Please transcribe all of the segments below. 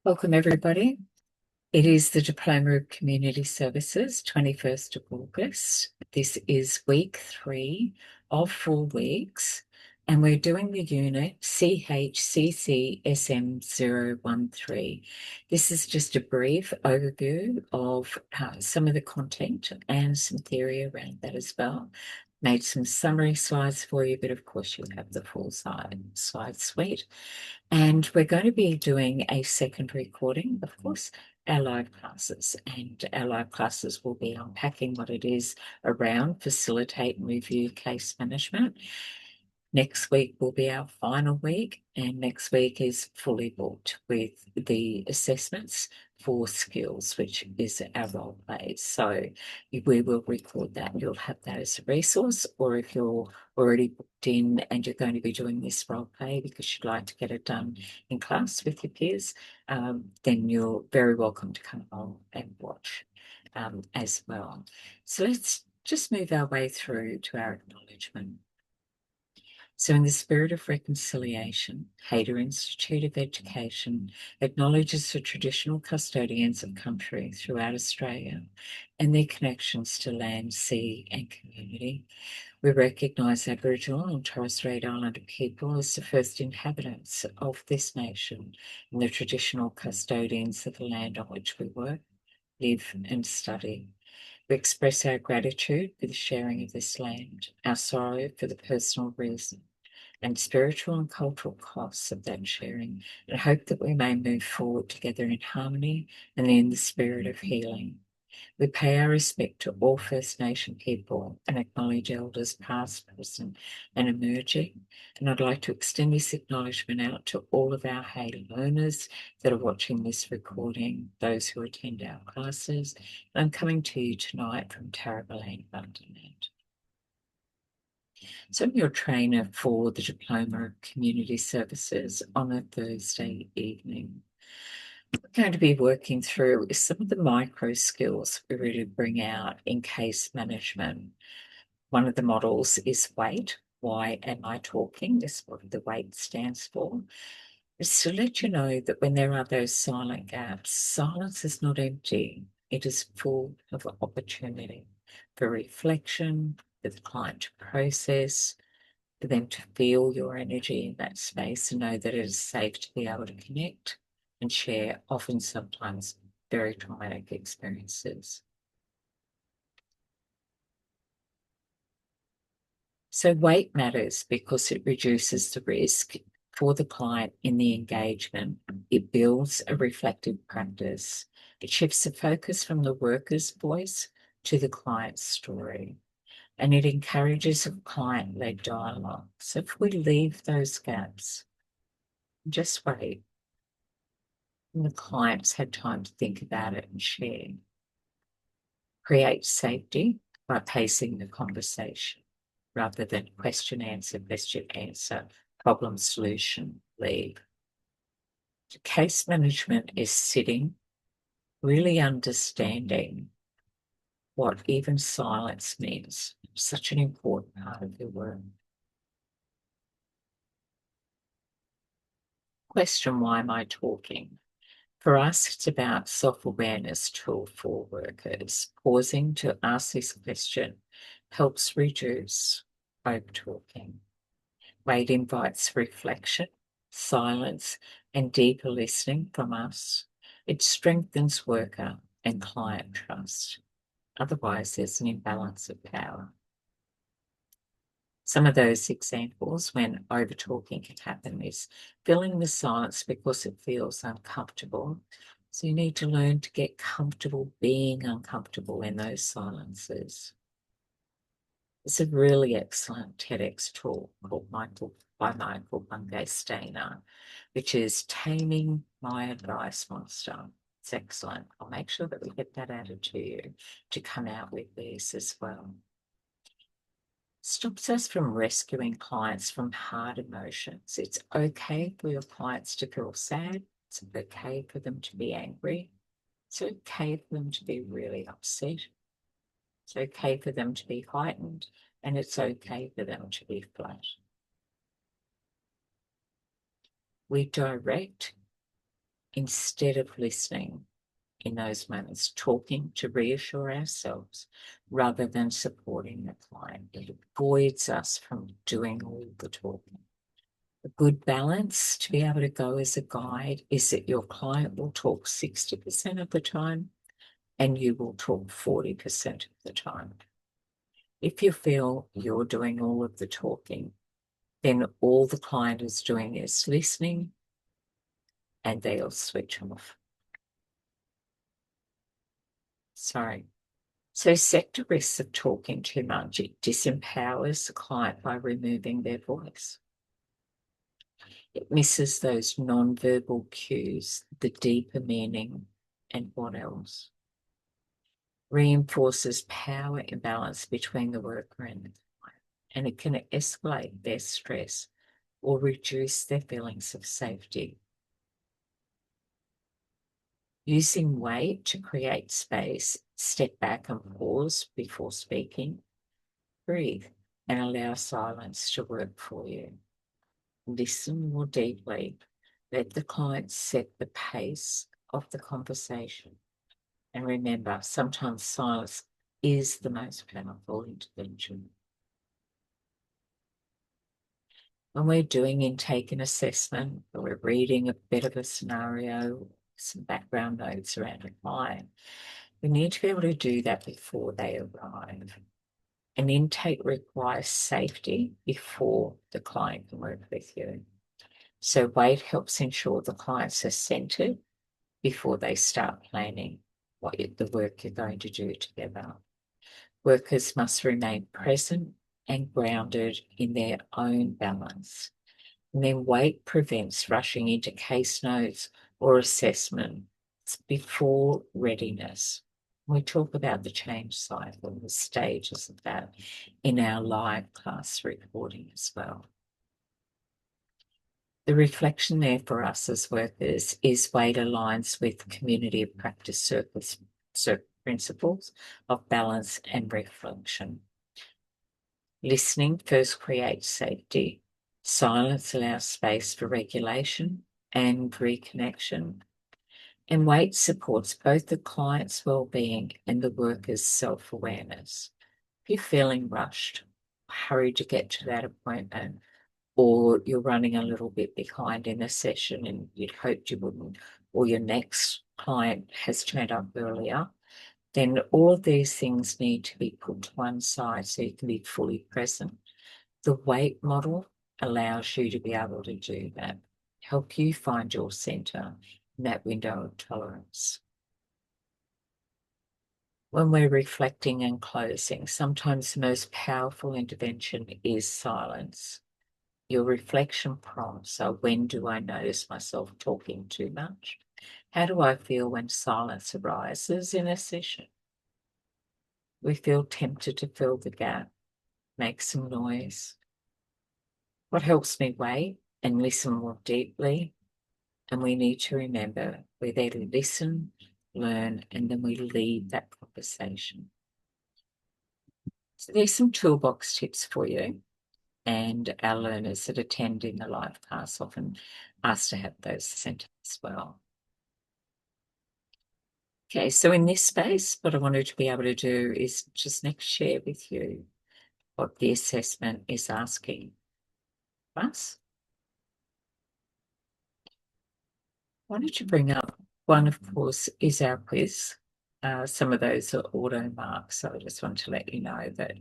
Welcome, everybody. It is the Diploma of Community Services, 21st of August. This is week 3 of 4 weeks, and we're doing the unit CHCCSM013. This is just a brief overview of some of the content and some theory around that as well. Made some summary slides for you, but of course you have the full slide suite. And we're going to be doing a second recording, of course, our live classes. And our live classes will be unpacking what it is around facilitate and review case management. Next week will be our final week, and next week is fully booked with the assessments for skills, which is our role plays. So we will record that. You'll have that as a resource, or if you're already booked in and you're going to be doing this role play because you'd like to get it done in class with your peers, then you're very welcome to come along and watch as well. So let's just move our way through to our acknowledgement. So in the spirit of reconciliation, Hayter Institute of Education acknowledges the traditional custodians of country throughout Australia and their connections to land, sea and community. We recognise Aboriginal and Torres Strait Islander people as the first inhabitants of this nation and the traditional custodians of the land on which we work, live and study. We express our gratitude for the sharing of this land, our sorrow for the personal reason and spiritual and cultural costs of that sharing, and hope that we may move forward together in harmony and in the spirit of healing. We pay our respect to all First Nation people and acknowledge elders past, present and emerging. And I'd like to extend this acknowledgement out to all of our Hayter learners that are watching this recording, those who attend our classes. And I'm coming to you tonight from Tarrabalane, Wonderland. So I'm your trainer for the Diploma of Community Services on a Thursday evening. We're going to be working through some of the micro skills we really bring out in case management. One of the models is WAIT. Why am I talking? This is what the WAIT stands for. It's to let you know that when there are those silent gaps, silence is not empty. It is full of opportunity for reflection, for the client to process, for them to feel your energy in that space and know that it is safe to be able to connect and share often sometimes very traumatic experiences. So WAIT matters because it reduces the risk for the client in the engagement. It builds a reflective practice. It shifts the focus from the worker's voice to the client's story. And it encourages a client-led dialogue. So if we leave those gaps, just wait, and the clients had time to think about it and share. Create safety by pacing the conversation rather than question, answer, problem, solution, leave. Case management is sitting, really understanding what even silence means. Such an important part of your work. Question, why am I talking? For us, it's about self-awareness tool for workers. Pausing to ask this question helps reduce over-talking. WAIT invites reflection, silence, and deeper listening from us. It strengthens worker and client trust. Otherwise, there's an imbalance of power. Some of those examples when over-talking can happen is filling the silence because it feels uncomfortable. So you need to learn to get comfortable being uncomfortable in those silences. It's a really excellent TEDx talk called Michael Bungay Stainer, which is Taming My Advice Monster. It's excellent. I'll make sure that we get that added to you to come out with these as well. Stops us from rescuing clients from hard emotions. It's okay for your clients to feel sad. It's okay for them to be angry. It's okay for them to be really upset. It's okay for them to be heightened, and it's okay for them to be flat. We direct instead of listening in those moments, talking to reassure ourselves rather than supporting the client. It avoids us from doing all the talking. A good balance to be able to go as a guide is that your client will talk 60% of the time and you will talk 40% of the time. If you feel you're doing all of the talking, then all the client is doing is listening and they'll switch off. Sorry. So sector risks of talking too much. It disempowers the client by removing their voice. It misses those non-verbal cues, the deeper meaning, and what else. Reinforces power imbalance between the worker and the client, and it can escalate their stress or reduce their feelings of safety. Using weight to create space, step back and pause before speaking. Breathe and allow silence to work for you. Listen more deeply. Let the client set the pace of the conversation. And remember, sometimes silence is the most powerful intervention. When we're doing intake and assessment, or we're reading a bit of a scenario, some background notes around a client, we need to be able to do that before they arrive. An intake requires safety before the client can work with you. So weight helps ensure the clients are centered before they start planning the work you're going to do together. Workers must remain present and grounded in their own balance. And then weight prevents rushing into case notes or assessments before readiness. We talk about the change cycle, the stages of that in our live class recording as well. The reflection there for us as workers is weight aligns with community of practice circles principles of balance and reflection. Listening first creates safety. Silence allows space for regulation and reconnection. And weight supports both the client's well-being and the worker's self-awareness. If you're feeling rushed, hurried to get to that appointment, or you're running a little bit behind in a session and you'd hoped you wouldn't, or your next client has turned up earlier, then all of these things need to be put to one side so you can be fully present. The weight model allows you to be able to do that, help you find your centre in that window of tolerance. When we're reflecting and closing, sometimes the most powerful intervention is silence. Your reflection prompts are: when do I notice myself talking too much? How do I feel when silence arises in a session? We feel tempted to fill the gap, make some noise. What helps me wait and listen more deeply? And we need to remember we're there to listen, learn, and then we lead that conversation. So there's some toolbox tips for you. And our learners that attend in the live class often ask to have those sent as well. Okay, so in this space, what I wanted to be able to do is just next share with you what the assessment is asking us. I wanted to bring up one, of course, is our quiz. Some of those are auto marks, so I just want to let you know that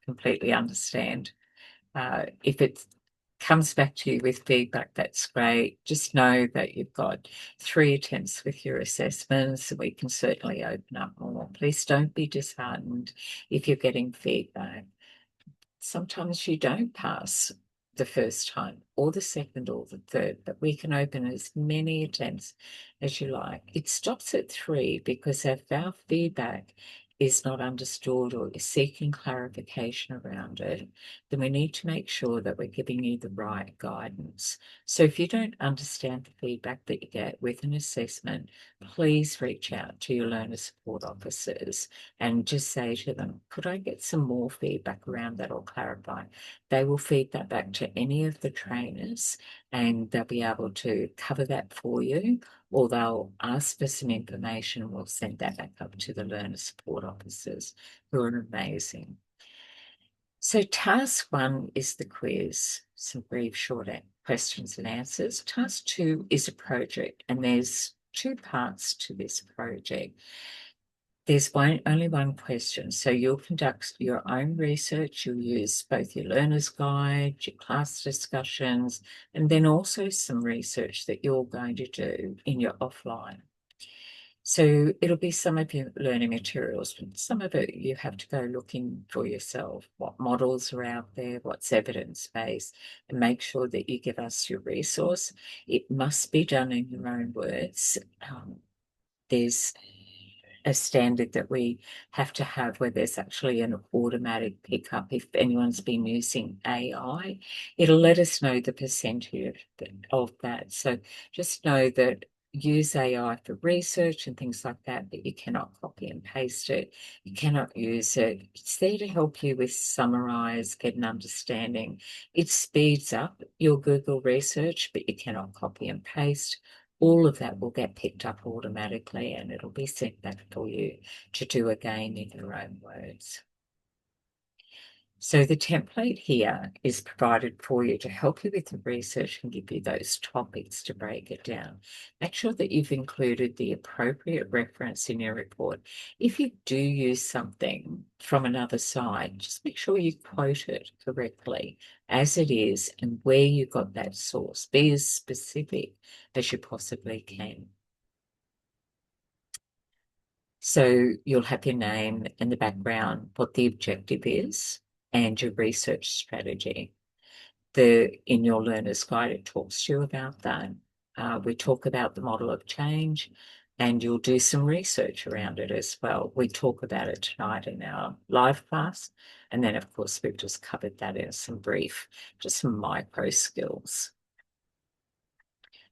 completely understand. If it comes back to you with feedback, that's great. Just know that you've got 3 attempts with your assessments. We can certainly open up more. Please don't be disheartened if you're getting feedback. Sometimes you don't pass the first time or the second or the third, but we can open as many attempts as you like. It stops at 3 because if our feedback is not understood or you're seeking clarification around it, then we need to make sure that we're giving you the right guidance. So if you don't understand the feedback that you get with an assessment, please reach out to your learner support officers and just say to them, could I get some more feedback around that or clarify? They will feed that back to any of the trainers and they'll be able to cover that for you, or they'll ask for some information and we'll send that back up to the learner support officers, who are amazing. So task 1 is the quiz, some brief short questions and answers. Task 2 is a project, and there's 2 parts to this project. There's only one question. So you'll conduct your own research. You'll use both your learner's guide, your class discussions, and then also some research that you're going to do in your offline. So it'll be some of your learning materials, but some of it you have to go looking for yourself, what models are out there, what's evidence-based, and make sure that you give us your resource. It must be done in your own words. There's a standard that we have to have where there's actually an automatic pickup. If anyone's been using AI, it'll let us know the percentage of that. So just know that use AI for research and things like that, but you cannot copy and paste it. You cannot use it. It's there to help you with summarize, get an understanding. It speeds up your Google research, but you cannot copy and paste. All of that will get picked up automatically and it'll be sent back for you to do again in your own words. So the template here is provided for you to help you with the research and give you those topics to break it down. Make sure that you've included the appropriate reference in your report. If you do use something from another site, just make sure you quote it correctly as it is and where you got that source. Be as specific as you possibly can. So you'll have your name and the background, what the objective is, and your research strategy. In your learner's guide, it talks to you about that. We talk about the model of change, and you'll do some research around it as well. We talk about it tonight in our live class. And then, of course, we've just covered that in some brief, just some micro skills.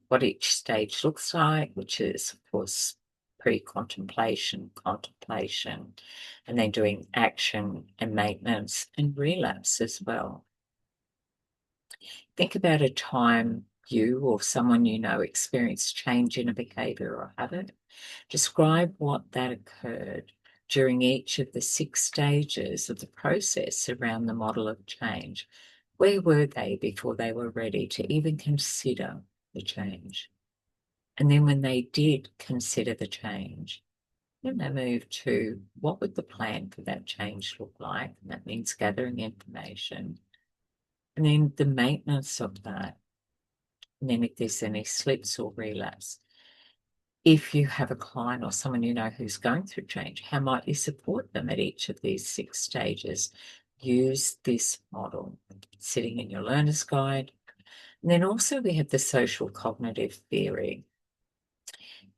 What each stage looks like, which is, of course, pre-contemplation, contemplation, and then doing action and maintenance and relapse as well. Think about a time you or someone you know experienced change in a behaviour or habit. Describe what that occurred during each of the 6 stages of the process around the model of change. Where were they before they were ready to even consider the change? And then when they did consider the change, then they moved to what would the plan for that change look like? And that means gathering information. And then the maintenance of that. And then if there's any slips or relapse. If you have a client or someone you know who's going through change, how might you support them at each of these 6 stages? Use this model sitting in your learner's guide. And then also we have the social cognitive theory.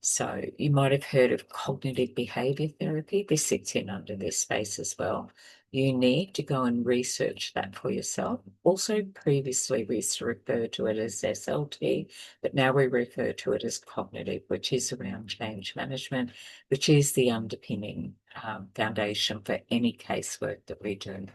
So you might have heard of cognitive behaviour therapy. This sits in under this space as well. You need to go and research that for yourself. Also, previously we used to refer to it as SLT, but now we refer to it as cognitive, which is around change management, which is the underpinning foundation for any casework that we do.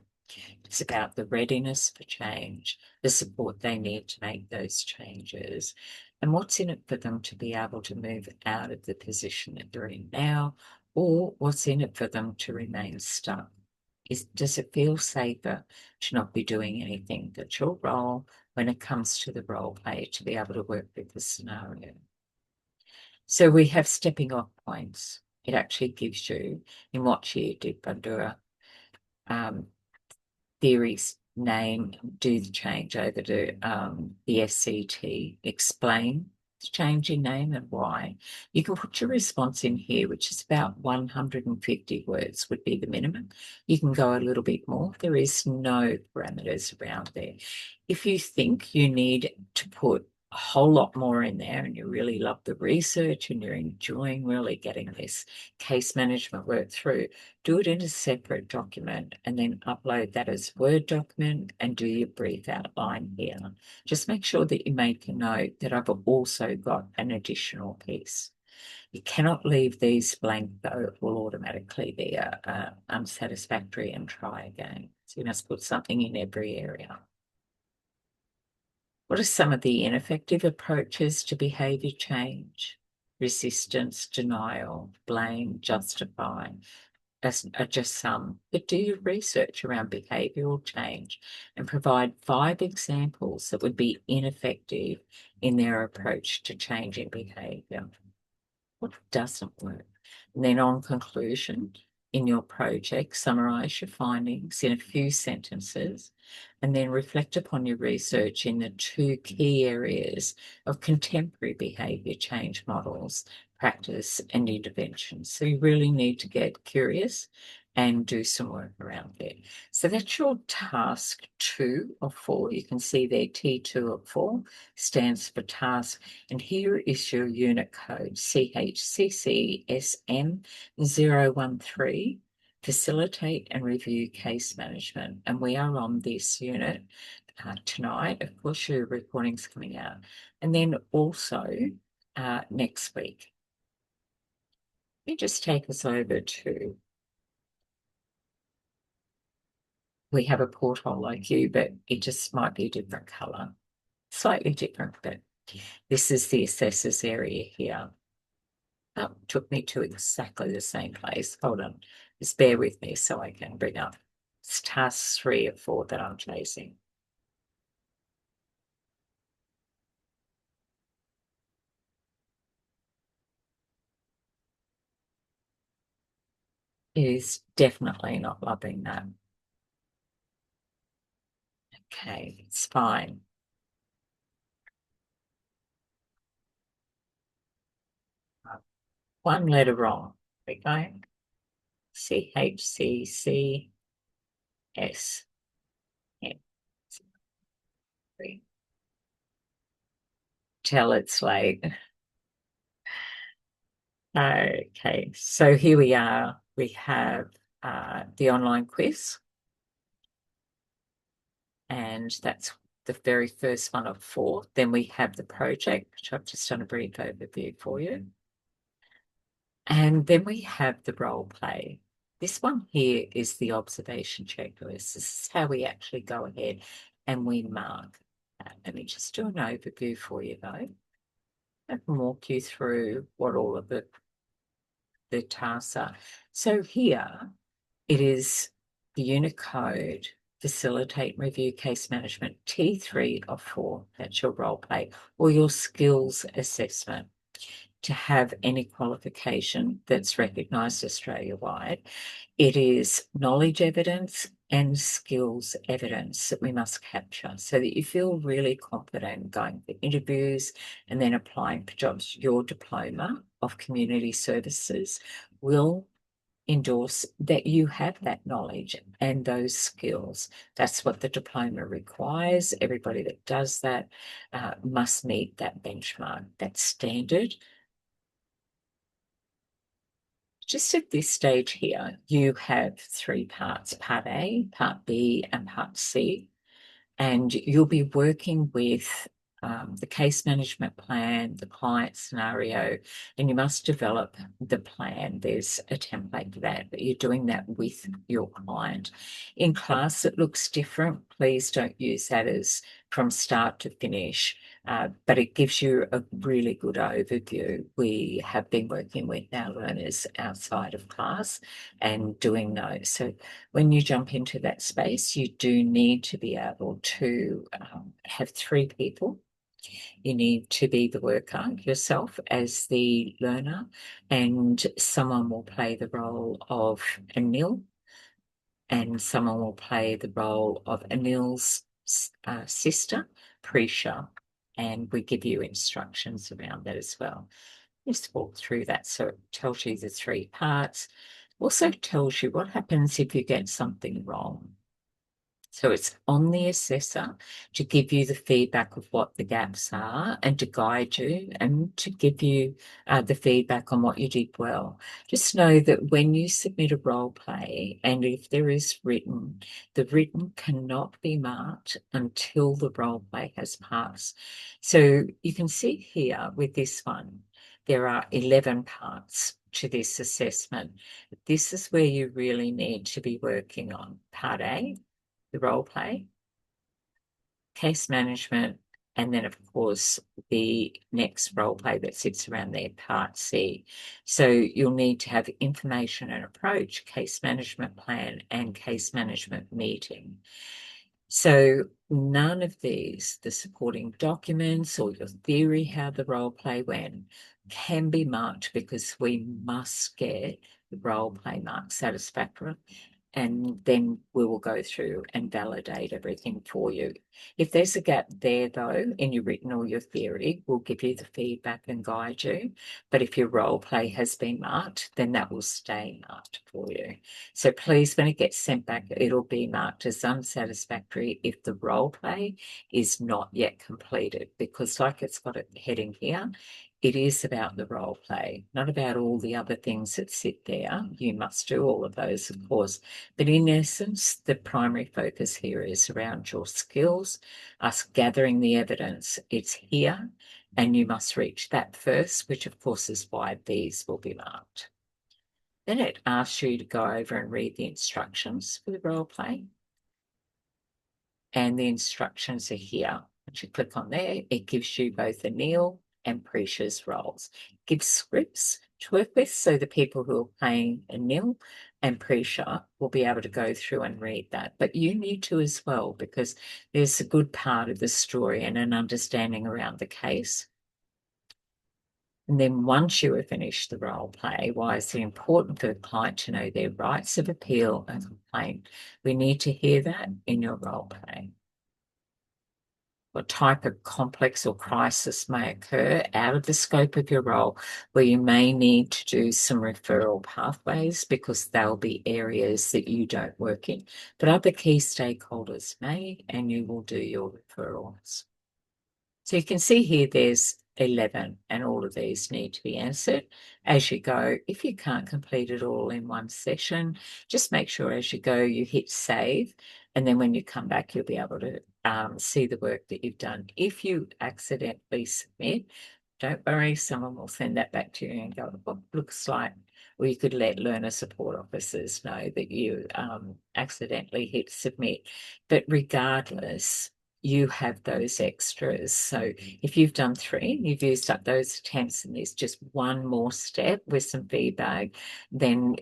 It's about the readiness for change, the support they need to make those changes, and what's in it for them to be able to move out of the position that they're in now, or what's in it for them to remain stuck. Does it feel safer to not be doing anything? That's your role when it comes to the role play, to be able to work with the scenario. So we have stepping off points. It actually gives you, in what year did Bandura theories name, do the change over to the SCT, explain the change in name and why. You can put your response in here, which is about 150 words would be the minimum. You can go a little bit more. There is no parameters around there. If you think you need to put a whole lot more in there and you really love the research and you're enjoying really getting this case management work through, do it in a separate document and then upload that as Word document and do your brief outline here. Just make sure that you make a note that I've also got an additional piece. You cannot leave these blank though, it will automatically be unsatisfactory and try again. So you must put something in every area. What are some of the ineffective approaches to behaviour change? Resistance, denial, blame, justify are just some. But do your research around behavioural change and provide 5 examples that would be ineffective in their approach to changing behaviour. What doesn't work? And then on conclusion, in your project, summarise your findings in a few sentences and then reflect upon your research in the 2 key areas of contemporary behaviour change models, practice and intervention. So you really need to get curious and do some work around it. So that's your task 2 of 4. You can see there T2 of 4 stands for task. And here is your unit code, CHCCSM013, facilitate and review case management. And we are on this unit tonight. Of course, your recording's coming out. And then also next week. Let me just take us over to, we have a porthole like you, but it just might be a different colour. Slightly different, but this is the assessors area here. Oh, took me to exactly the same place. Hold on. Just bear with me so I can bring up. It's task 3 of 4 that I'm chasing. It is definitely not loving that. Okay, it's fine. One letter wrong. There we go. CHCCS. Tell it's late. Okay, so here we are. We have the online quiz. And that's the very first one of 4. Then we have the project, which I've just done a brief overview for you. And then we have the role play. This one here is the observation checklist. This is how we actually go ahead and we mark. Let me just do an overview for you though. I can walk you through what all of the tasks are. So here it is the unit code, facilitate and review case management, T3 of 4, that's your role play, or your skills assessment. To have any qualification that's recognised Australia-wide, it is knowledge evidence and skills evidence that we must capture so that you feel really confident going for interviews and then applying for jobs. Your diploma of community services will endorse that you have that knowledge and those skills. That's what the diploma requires. Everybody that does that must meet that benchmark, that standard. Just at this stage here, you have 3 parts, Part A, Part B, and Part C. And you'll be working with the case management plan, the client scenario, and you must develop the plan. There's a template for that, but you're doing that with your client. In class, it looks different. Please don't use that as from start to finish. But it gives you a really good overview. We have been working with our learners outside of class and doing those. So when you jump into that space, you do need to be able to have 3 people. You need to be the worker yourself as the learner, and someone will play the role of Anil, and someone will play the role of Anil's sister, Prisha, and we give you instructions around that as well. Just walk through that so it tells you the 3 parts. Also tells you what happens if you get something wrong. So it's on the assessor to give you the feedback of what the gaps are and to guide you and to give you the feedback on what you did well. Just know that when you submit a role play and if there is written, the written cannot be marked until the role play has passed. So you can see here with this one, there are 11 parts to this assessment. This is where you really need to be working on. Part A, the role play, case management, and then, of course, the next role play that sits around there, part C. So you'll need to have information and approach, case management plan, and case management meeting. So none of these, the supporting documents or your theory, how the role play went, can be marked because we must get the role play marked satisfactory, and then we will go through and validate everything for you. If there's a gap there, though, in your written or your theory, we'll give you the feedback and guide you. But if your role play has been marked, then that will stay marked for you. So please, when it gets sent back, it'll be marked as unsatisfactory if the role play is not yet completed, because like it's got a heading here, it is about the role play, not about all the other things that sit there. You must do all of those, of course. But in essence, the primary focus here is around your skills, us gathering the evidence. It's here, and you must reach that first, which of course is why these will be marked. Then it asks you to go over and read the instructions for the role play. And the instructions are here. Once you click on there, it gives you both Anil and Precious roles. It gives scripts to work with, so the people who are playing Anil and Precia will be able to go through and read that. But you need to as well, because there's a good part of the story and an understanding around the case. And then once you have finished the role play, why is it important for the client to know their rights of appeal and complaint? We need to hear that in your role play. What type of complex or crisis may occur out of the scope of your role, where you may need to do some referral pathways because they'll be areas that you don't work in, but other key stakeholders may, and you will do your referrals. So you can see here there's 11, and all of these need to be answered as you go. If you can't complete it all in one session, just make sure as you go you hit save, and then when you come back you'll be able to see the work that you've done. If you accidentally submit, don't worry, someone will send that back to you and go, what looks like, or you could let learner support officers know that you accidentally hit submit. But regardless, you have those extras. So if you've done 3, you've used up those attempts, and there's just one more step with some feedback, then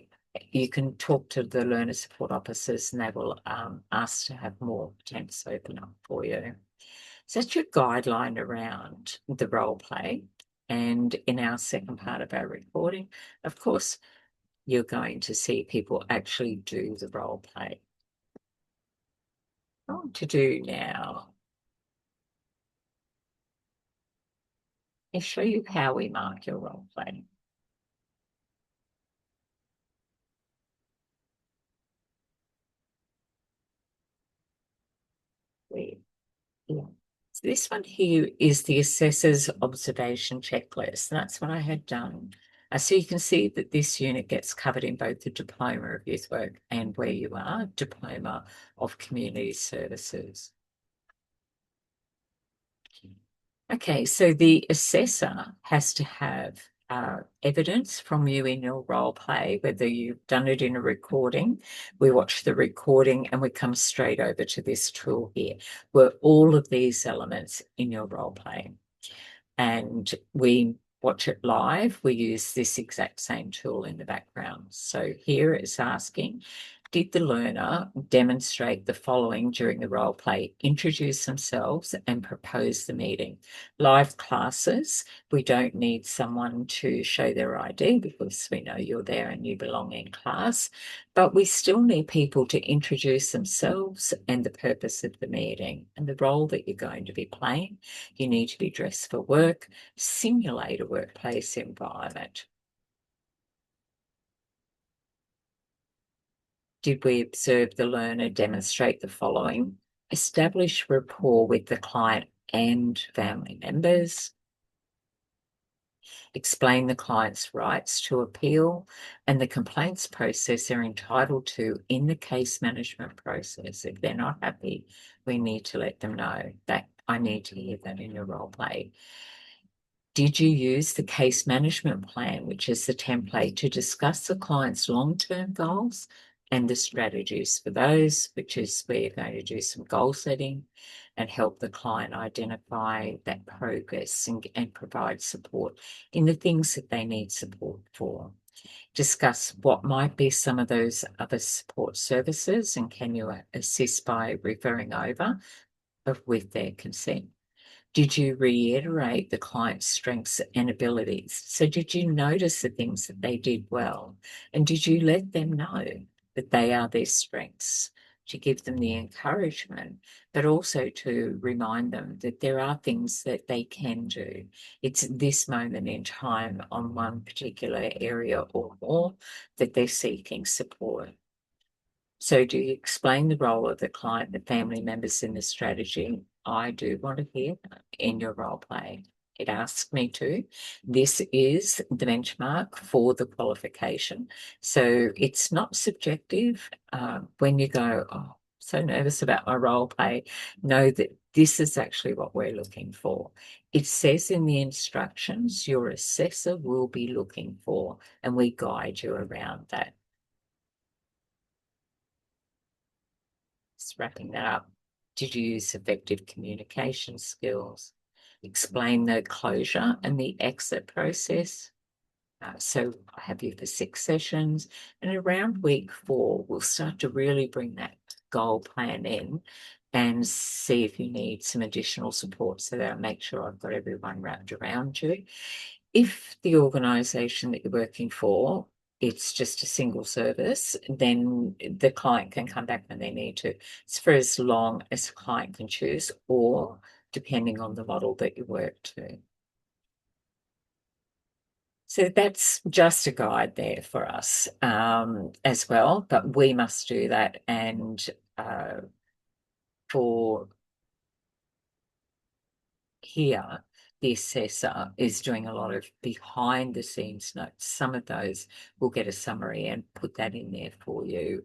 you can talk to the learner support officers and they will ask to have more attempts open up for you. So that's your guideline around the role play. And in our second part of our recording, of course, you're going to see people actually do the role play. What I want to do now is show you how we mark your role play. Yeah. So this one here is the assessor's observation checklist. And that's what I had done. So you can see that this unit gets covered in both the Diploma of Youth Work and where you are, Diploma of Community Services. Okay, so the assessor has to have evidence from you in your role play, whether you've done it in a recording. We watch the recording and we come straight over to this tool here, where all of these elements in your role play. And we watch it live. We use this exact same tool in the background. So here it's asking, did the learner demonstrate the following during the role play? Introduce themselves and propose the meeting. Live classes, we don't need someone to show their ID because we know you're there and you belong in class, but we still need people to introduce themselves and the purpose of the meeting and the role that you're going to be playing. You need to be dressed for work, simulate a workplace environment. Did we observe the learner demonstrate the following? Establish rapport with the client and family members. Explain the client's rights to appeal and the complaints process they're entitled to in the case management process. If they're not happy, we need to let them know. That I need to hear that in your role play. Did you use the case management plan, which is the template to discuss the client's long-term goals and the strategies for those, which is where you're going to do some goal setting and help the client identify that progress and provide support in the things that they need support for. Discuss what might be some of those other support services and can you assist by referring over with their consent. Did you reiterate the client's strengths and abilities? So did you notice the things that they did well? And did you let them know that they are their strengths, to give them the encouragement, but also to remind them that there are things that they can do. It's this moment in time on one particular area or more that they're seeking support. So do you explain the role of the client, the family members in the strategy? I do want to hear in your role play. It asks me to. This is the benchmark for the qualification. So it's not subjective. When you go, oh, so nervous about my role play, know that this is actually what we're looking for. It says in the instructions, your assessor will be looking for, and we guide you around that. Just wrapping that up. Did you use effective communication skills? Explain the closure and the exit process. So I have you for 6 sessions, and around week 4, we'll start to really bring that goal plan in and see if you need some additional support so that I make sure I've got everyone wrapped around you. If the organisation that you're working for, it's just a single service, then the client can come back when they need to. It's for as long as the client can choose, or depending on the model that you work to. So that's just a guide there for us as well, but we must do that. And for here, the assessor is doing a lot of behind the scenes notes. Some of those will get a summary and put that in there for you.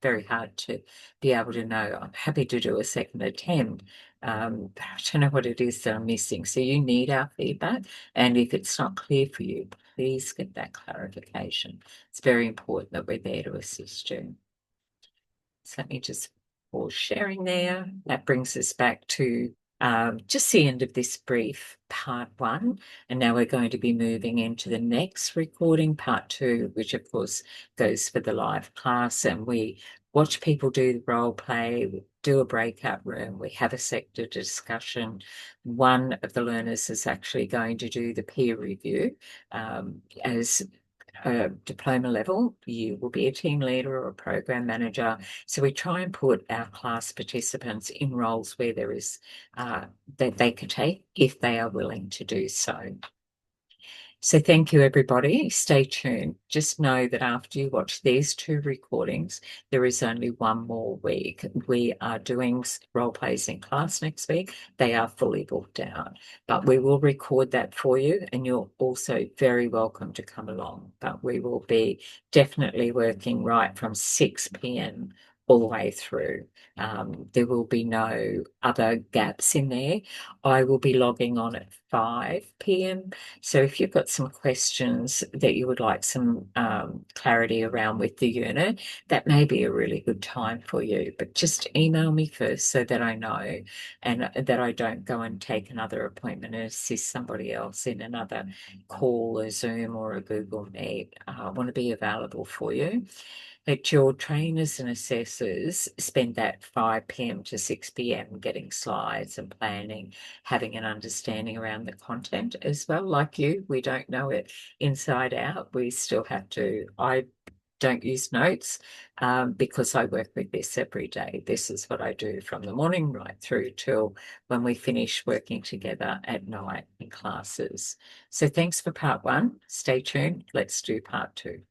Very hard to be able to know. I'm happy to do a second attempt, but I don't know what it is that I'm missing. So you need our feedback. And if it's not clear for you, please get that clarification. It's very important that we're there to assist you. So let me just pause sharing there. That brings us back to just the end of this brief part 1. And now we're going to be moving into the next recording, part 2, which of course goes for the live class. And we watch people do the role play, we do a breakout room, we have a sector discussion. One of the learners is actually going to do the peer review as diploma level. You will be a team leader or a program manager. So we try and put our class participants in roles where there is that they can take if they are willing to do so. So thank you, everybody. Stay tuned. Just know that after you watch these 2 recordings, there is only 1 more week. We are doing role plays in class next week. They are fully booked out, but we will record that for you, and you're also very welcome to come along. But we will be definitely working right from 6 p.m. all the way through. There will be no other gaps in there. I will be logging on at 5 p.m. So if you've got some questions that you would like some clarity around with the unit, that may be a really good time for you. But just email me first so that I know, and that I don't go and take another appointment and assist somebody else in another call, a Zoom or a Google Meet. I want to be available for you. But your trainers and assessors spend that 5 p.m. to 6 p.m. getting slides and planning, having an understanding around the content as well. Like you, we don't know it inside out. We still have to. I don't use notes because I work with this every day. This is what I do from the morning right through till when we finish working together at night in classes. So thanks for part 1. Stay tuned. Let's do part 2.